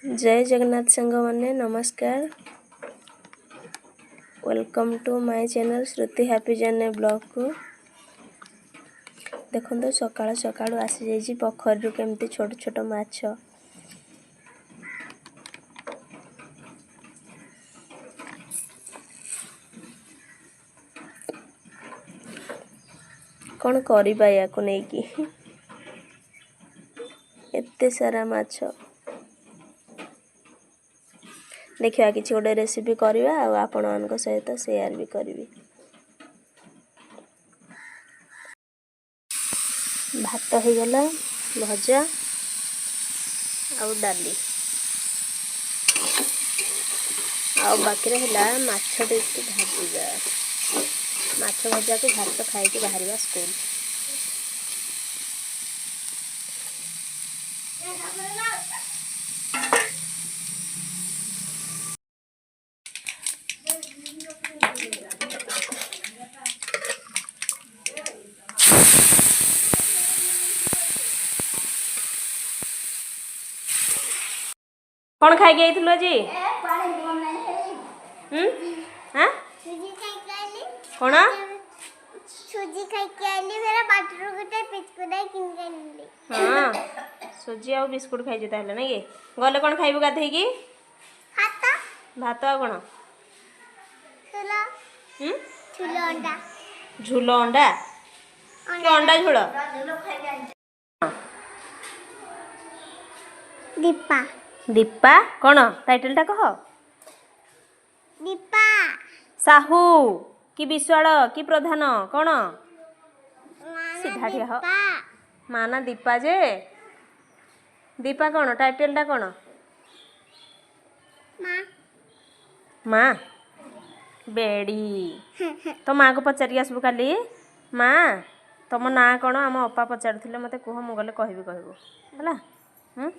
जय जगन्नाथ संघ माने नमस्कार। Welcome to my channel Shruti happy journey blog को। देखो सकाळ सकाळू आसी जाइए पोखर केमती छोट छोट माछ कौन करिबा याको नेकी एते सारा माछ देखिए किसी गोटे रेसिपी करवा आ आपण मान सहित शेयर भी करी। भात हो गला भजा आ डाली आ बाकी रहा माछ भाजा माछ भजा को भात खाई बाहर स्कूल। कौन खाई गई आज कौन सुजी खाई के आली मेरा बाटरू गुटे बिस्कुट किन के आली। हाँ सुजी आ बिस्कुट खाई ताहले ना कि गले कौन खाइबु गाधे की भात भात आ कौन झुलो अंडा झुल अंडा कि अंडा झुल दीपा दीपा कौन टाइटल टा कह दीपा साहू कि विश्वाल कि प्रधान कौन सीधा ठिया हो माना दीपा जे दीपा कौन टाइटल टा कौन माँ माँ बेड़ी तो माँ को पचारि आसबु काली माँ तुम ना कौन आम अपा पचार मत कह मु गले कहबी है।